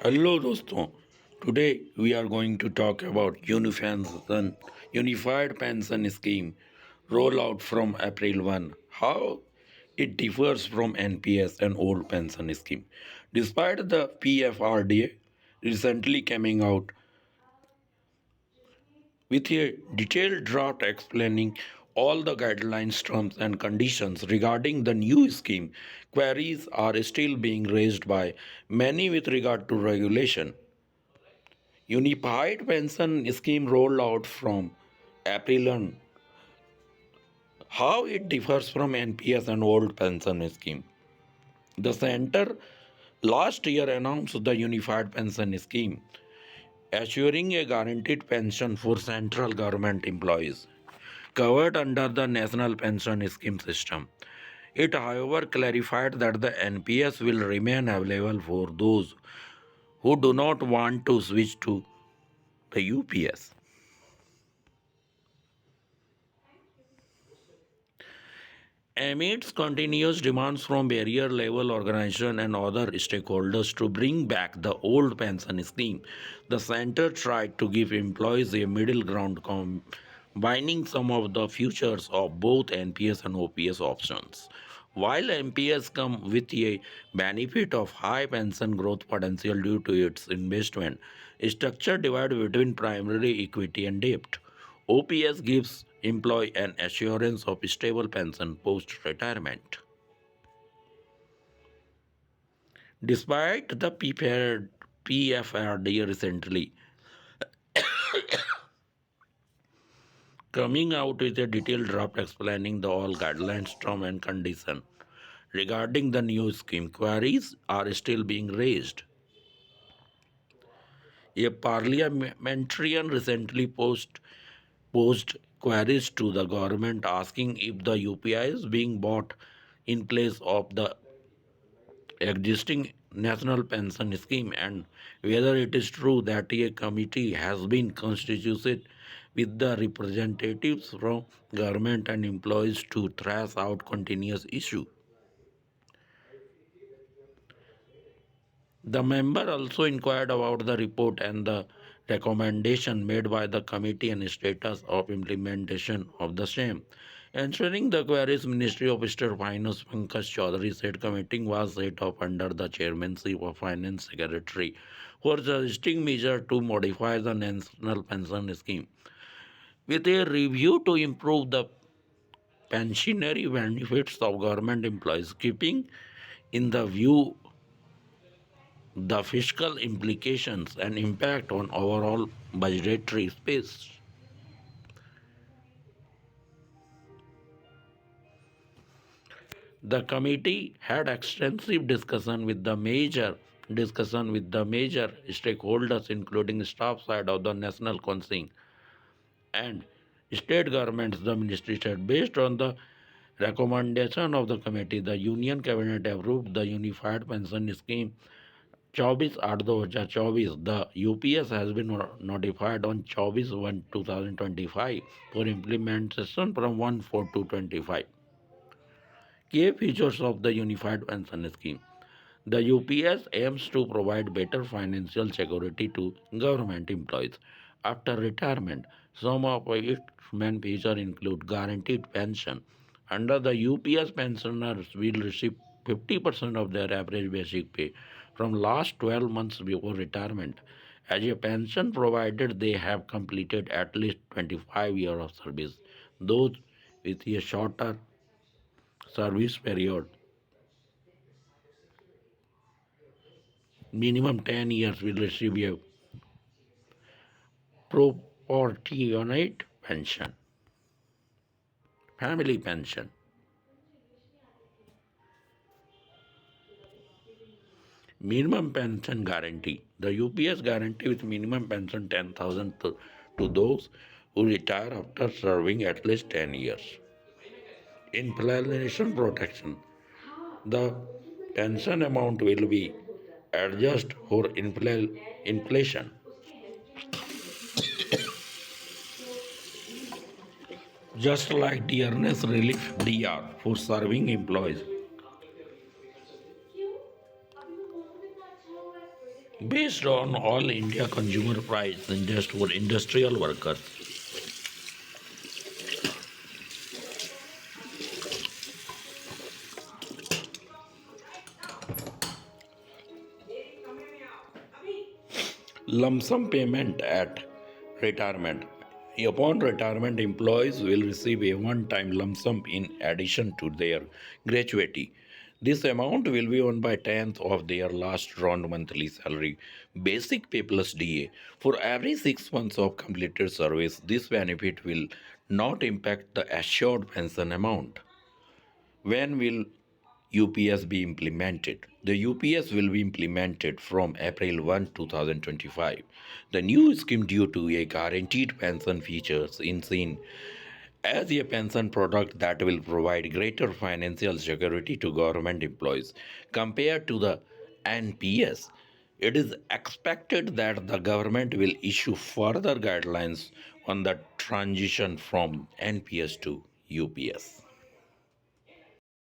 Hello दोस्तों today we are going to talk about unified pension scheme roll out from April 1, how it differs from NPS and old pension scheme. Despite the PFRDA recently coming out with a detailed draft explaining all the guidelines, terms, and conditions regarding the new scheme, queries are still being raised by many with regard to regulation. Unified pension scheme rolled out from April on. How it differs from NPS and old pension scheme. The center last year announced the unified pension scheme, assuring a guaranteed pension for central government employees covered under the National Pension Scheme system. It, however, clarified that the NPS will remain available for those who do not want to switch to the UPS. Amidst continuous demands from barrier level organizations and other stakeholders to bring back the old pension scheme, the center tried to give employees a middle ground combining some of the features of both NPS and OPS options. While NPS come with a benefit of high pension growth potential due to its investment structure divided between primary equity and debt. OPS gives employee an assurance of stable pension post retirement. Despite the PFRD recently coming out with a detailed draft explaining the all guidelines, term and condition regarding the new scheme, queries are still being raised. A parliamentarian recently posed queries to the government asking if the UPI is being bought in place of the existing national pension scheme and whether it is true that a committee has been constituted with the representatives from government and employees to thrash out continuous issue. The member also inquired about the report and the recommendation made by the committee and status of implementation of the same. Answering the queries, Ministry of State Finance Pankaj Chaudhary said committee was set up under the chairmanship of Finance Secretary for suggesting measure to modify the national pension scheme with a review to improve the pensionary benefits of government employees, keeping in the view the fiscal implications and impact on overall budgetary space. The committee had extensive discussion with the major stakeholders, including staff side of the national council and state governments. The ministry said based on the recommendation of the committee, the Union Cabinet approved the unified pension scheme 24/8/2024. The UPS has been notified on 24/1/2025 for implementation from 1/4/2025. Key features of the Unified Pension Scheme. The UPS aims to provide better financial security to government employees after retirement. Some of its main features include guaranteed pension. Under the UPS, pensioners will receive 50% of their average basic pay from last 12 months before retirement as a pension provided they have completed at least 25 years of service. Those with a shorter service period, minimum 10 years, will receive a proportionate pension, family pension. Minimum pension guarantee. The UPS guarantee with minimum pension 10,000 to those who retire after serving at least 10 years. Inflation protection. The pension amount will be adjusted for inflation. Just like dearness relief DR for serving employees. Based on all India consumer price index for industrial workers. Lump sum payment at retirement. Upon retirement, employees will receive a one time lump sum in addition to their gratuity. This amount will be owned by tenth of their last drawn monthly salary, basic pay plus DA. For every 6 months of completed service, this benefit will not impact the assured pension amount. When will UPS be implemented? The UPS will be implemented from April 1, 2025. The new scheme due to a guaranteed pension features in seen as a pension product that will provide greater financial security to government employees compared to the NPS. It is expected that the government will issue further guidelines on the transition from NPS to UPS.